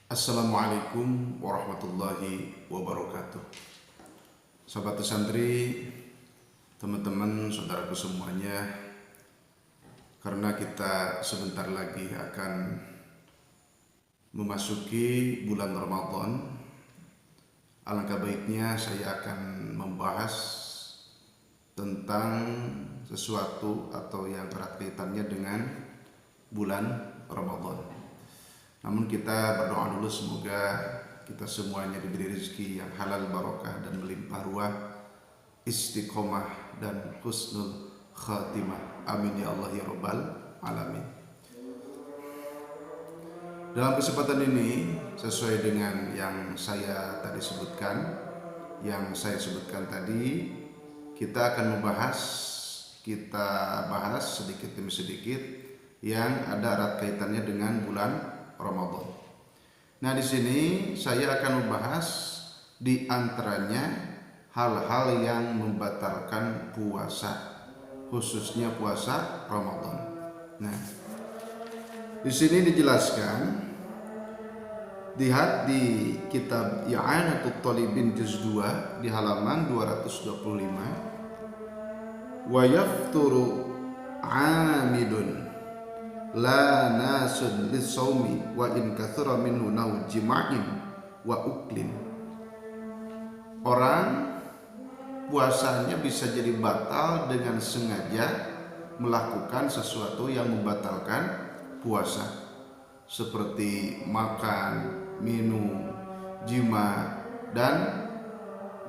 Assalamualaikum warahmatullahi wabarakatuh. Sahabat santri, teman-teman, saudaraku semuanya, karena kita sebentar lagi akan memasuki bulan Ramadan, alangkah baiknya saya akan membahas tentang sesuatu atau yang erat kaitannya dengan bulan Ramadan. Namun kita berdoa dulu semoga kita semuanya diberi rezeki yang halal, barokah dan melimpah ruah, istiqomah dan husnul khatimah. Amin ya Allah ya Rabbal alamin. Dalam kesempatan ini, sesuai dengan yang saya sebutkan tadi, kita akan kita bahas sedikit demi sedikit yang ada erat kaitannya dengan bulan Ramadan. Nah, di sini saya akan membahas di antaranya hal-hal yang membatalkan puasa, khususnya puasa Ramadan. Nah, di sini dijelaskan, lihat di kitab I'anatul Talibin juz 2 di halaman 225. Wa yafturu 'amidun la nasun lisawmi wa in kathura minhu naw jima'in wa uklin. Orang puasanya bisa jadi batal dengan sengaja melakukan sesuatu yang membatalkan puasa, seperti makan, minum, jima, dan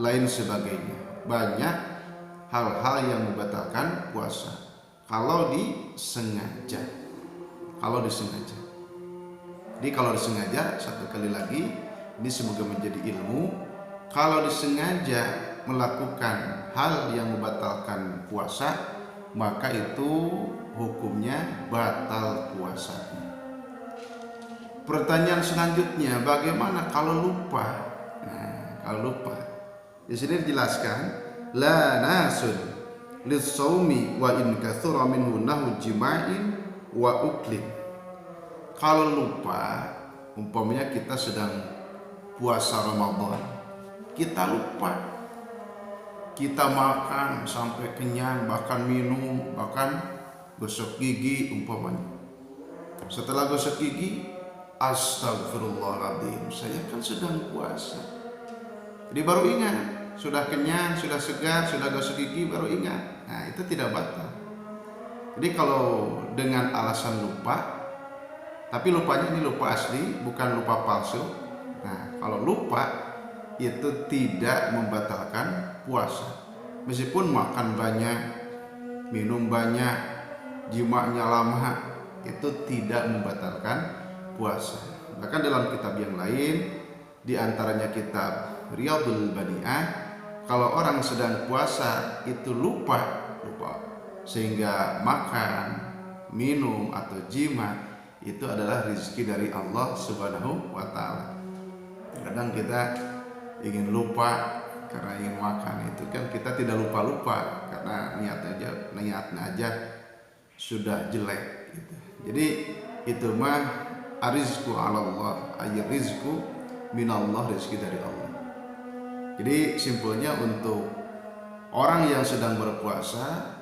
lain sebagainya. Banyak hal-hal yang membatalkan puasa kalau disengaja. Jadi kalau disengaja, satu kali lagi, ini semoga menjadi ilmu. Kalau disengaja melakukan hal yang membatalkan puasa, maka itu hukumnya batal puasanya. Pertanyaan selanjutnya, bagaimana kalau lupa? Nah, kalau lupa, di sini dijelaskan, la nasun lis-shaumi wa in kathura minhu nahu jima'in wa uklin. Kalau lupa, umpamanya kita sedang puasa Ramadan, kita lupa, kita makan sampai kenyang, bahkan minum, bahkan gosok gigi umpamanya. Setelah gosok gigi, astagfirullahaladzim, saya kan sedang puasa. Jadi baru ingat, sudah kenyang, sudah segar, sudah gosok gigi, baru ingat. Nah, itu tidak batal. Jadi kalau dengan alasan lupa, tapi lupanya ini lupa asli, bukan lupa palsu. Nah, kalau lupa itu tidak membatalkan puasa. Meskipun makan banyak, minum banyak, jimanya lama, itu tidak membatalkan puasa. Bahkan dalam kitab yang lain, di antaranya kitab Riyadhul Badi'ah, kalau orang sedang puasa itu lupa sehingga makan, minum atau jima, itu adalah rezeki dari Allah Subhanahu wa Ta'ala. Kadang kita ingin lupa karena ingin makan, itu kan kita tidak lupa karena niatnya aja sudah jelek gitu. Jadi itu mah arizku ala Allah, rizku minallah, rezeki dari Allah. Jadi simpelnya, untuk orang yang sedang berpuasa,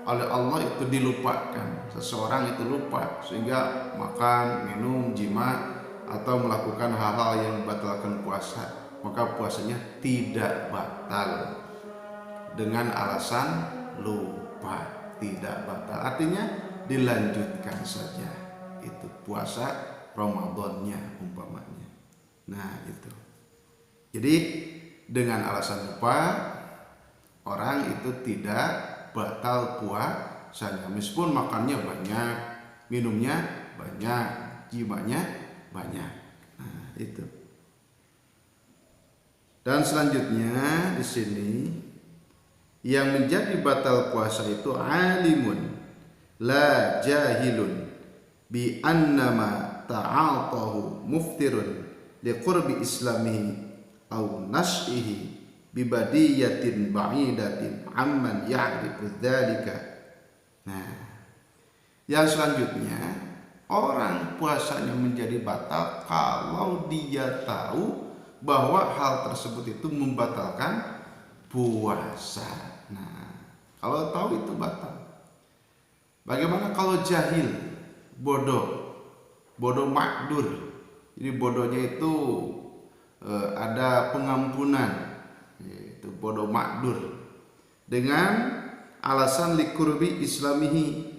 oleh Allah itu dilupakan, seseorang itu lupa sehingga makan, minum, jima atau melakukan hal-hal yang membatalkan puasa, maka puasanya tidak batal dengan alasan lupa, tidak batal, artinya dilanjutkan saja itu puasa Ramadannya umpamanya. Nah, itu. Jadi dengan alasan lupa, orang itu tidak batal puasanya, meskipun makannya banyak, minumnya banyak, jimanya banyak. Nah, itu. Dan selanjutnya di sini, yang menjadi batal puasa itu alimun la jahilun bi annama ta'atahu muftirun liqurbi islamihi aw nas'ihi bibadiyatin ba'idatin amman ya'rifu dzalika. Nah, yang selanjutnya, orang puasanya menjadi batal kalau dia tahu bahwa hal tersebut itu membatalkan puasa. Nah, kalau tahu itu batal. Bagaimana kalau jahil, bodoh makdur. Jadi bodohnya itu ada pengampunan, yaitu bodoh makdur, dengan alasan likurbi islamihi,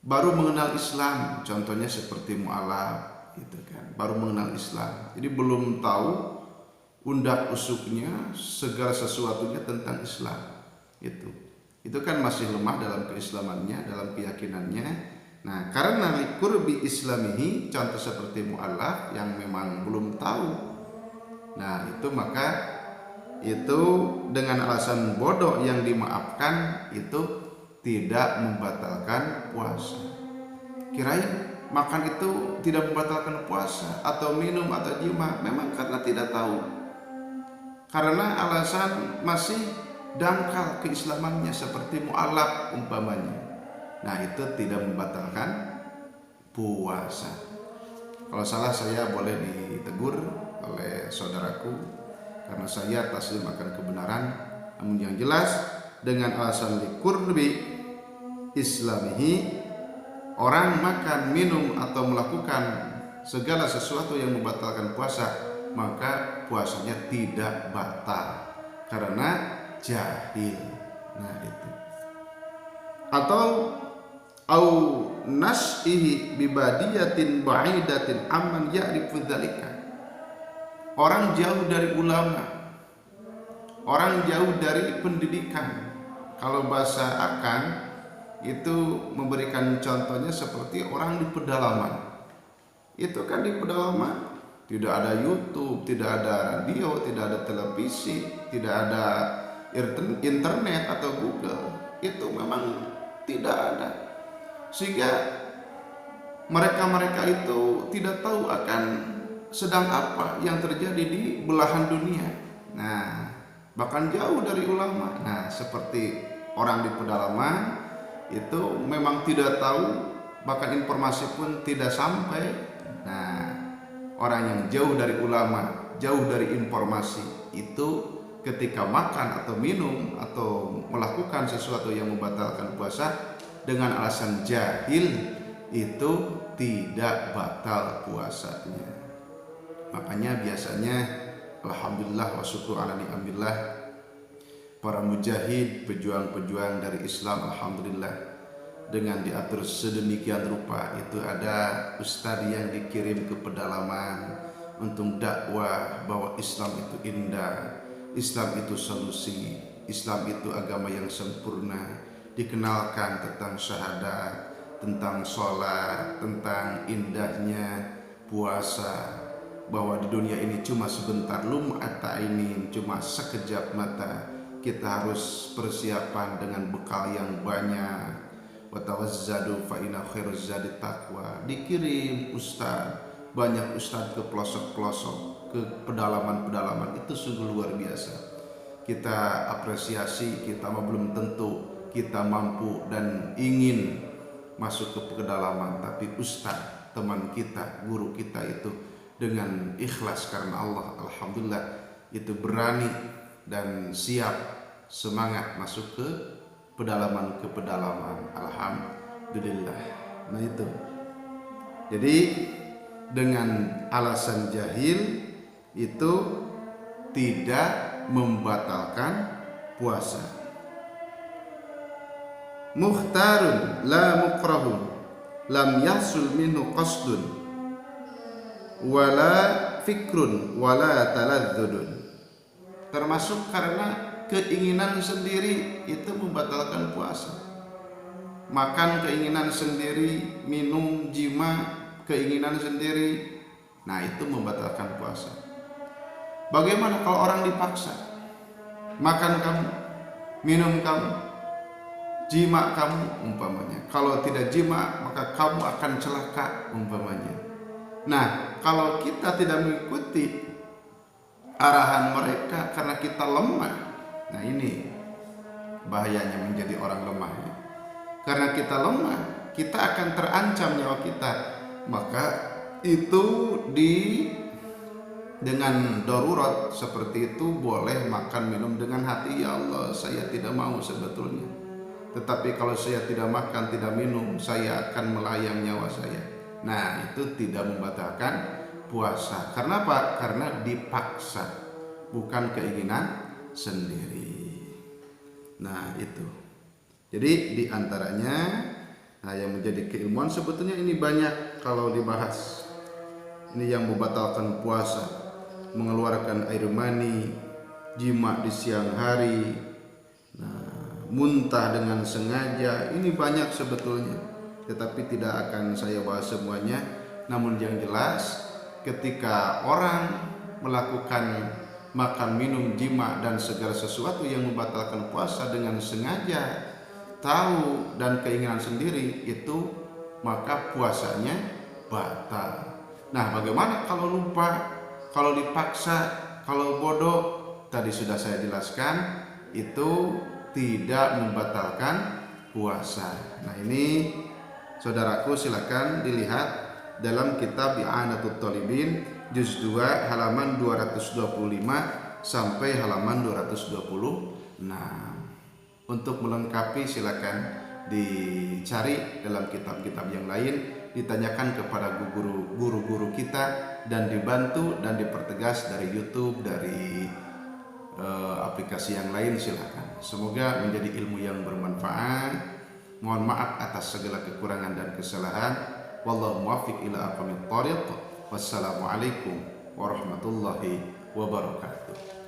baru mengenal Islam, contohnya seperti mu'alaf gitu kan, baru mengenal Islam, jadi belum tahu undak usuknya segala sesuatunya tentang Islam. Itu kan masih lemah dalam keislamannya, dalam keyakinannya. Nah, karena likurbi islamihi, contoh seperti mu'alaf yang memang belum tahu, nah itu maka itu dengan alasan bodoh yang dimaafkan itu tidak membatalkan puasa. Kirain makan itu tidak membatalkan puasa, atau minum atau jima, memang karena tidak tahu, karena alasan masih dangkal keislamannya seperti mu'alaf umpamanya. Nah, itu tidak membatalkan puasa. Kalau salah saya boleh ditegur oleh saudaraku, karena saya taslim akan kebenaran. Namun yang jelas dengan alasan likurbi islamihi, orang makan, minum atau melakukan segala sesuatu yang membatalkan puasa, maka puasanya tidak batal karena jahil. Nah itu. Atau au nas'ihi bibadiyatin ba'idatin amman ya'rifu dzalika, orang jauh dari ulama, orang jauh dari pendidikan. Kalau bahasa akan itu memberikan contohnya seperti orang di pedalaman. Itu kan di pedalaman tidak ada YouTube, tidak ada radio, tidak ada televisi, tidak ada internet atau Google. Itu memang tidak ada. Sehingga mereka itu tidak tahu akan sedang apa yang terjadi di belahan dunia. Nah, bahkan jauh dari ulama. Nah, seperti orang di pedalaman itu memang tidak tahu, bahkan informasi pun tidak sampai. Nah, orang yang jauh dari ulama, jauh dari informasi, itu ketika makan atau minum atau melakukan sesuatu yang membatalkan puasa dengan alasan jahil, itu tidak batal puasanya. Makanya biasanya alhamdulillah wa syukur ala ni'amillah, para mujahid, pejuang-pejuang dari Islam, alhamdulillah, dengan diatur sedemikian rupa. Itu ada ustadz yang dikirim ke pedalaman untuk dakwah bahwa Islam itu indah, Islam itu solusi, Islam itu agama yang sempurna. Dikenalkan tentang syahadat, tentang sholat, tentang indahnya puasa, bahwa di dunia ini cuma sebentar, lum'ata ini cuma sekejap mata. Kita harus persiapan dengan bekal yang banyak. Watawazzadu fa inna khairuz zadi taqwa. Dikirim ustaz, banyak ustaz ke pelosok-pelosok, ke pedalaman-pedalaman, itu sungguh luar biasa. Kita apresiasi, kita belum tentu kita mampu dan ingin masuk ke pedalaman, tapi ustaz, teman kita, guru kita itu dengan ikhlas karena Allah, alhamdulillah, itu berani dan siap semangat masuk ke pedalaman, alhamdulillah. Nah itu. Jadi dengan alasan jahil itu tidak membatalkan puasa. Mukhtarun la mukrahun lam yahsul minhu qasdun wala fikrun wala taladzudun. Termasuk karena keinginan sendiri itu membatalkan puasa. Makan keinginan sendiri, minum jima keinginan sendiri, nah itu membatalkan puasa. Bagaimana kalau orang dipaksa? Makan kamu, minum kamu, jima kamu umpamanya. Kalau tidak jima maka kamu akan celaka umpamanya. Nah, kalau kita tidak mengikuti arahan mereka karena kita lemah, nah ini bahayanya menjadi orang lemah. Karena kita lemah, kita akan terancam nyawa kita. Maka itu dengan darurat seperti itu boleh makan minum dengan hati, ya Allah saya tidak mau sebetulnya, tetapi kalau saya tidak makan tidak minum saya akan melayang nyawa saya. Nah itu tidak membatalkan puasa. Karena apa? Karena dipaksa, bukan keinginan sendiri. Nah itu. Jadi diantaranya yang menjadi keilmuan sebetulnya ini banyak kalau dibahas. Ini yang membatalkan puasa: mengeluarkan air mani, jima di siang hari, muntah dengan sengaja. Ini banyak sebetulnya, tetapi tidak akan saya bahas semuanya. Namun yang jelas, ketika orang melakukan makan, minum, jima dan segala sesuatu yang membatalkan puasa dengan sengaja, tahu dan keinginan sendiri, itu maka puasanya batal. Nah, bagaimana kalau lupa, kalau dipaksa, kalau bodoh? Tadi sudah saya jelaskan, itu tidak membatalkan puasa. Nah, ini saudaraku silakan dilihat dalam kitab I'anatul Talibin juz 2 halaman 225 sampai halaman 226. Untuk melengkapi silakan dicari dalam kitab-kitab yang lain, ditanyakan kepada guru-guru kita, dan dibantu dan dipertegas dari YouTube, dari aplikasi yang lain. Silakan. Semoga menjadi ilmu yang bermanfaat. Mohon maaf atas segala kekurangan dan kesalahan. Wallahu muwaffiq ila aqwamit thoriq. Wassalamualaikum warahmatullahi wabarakatuh.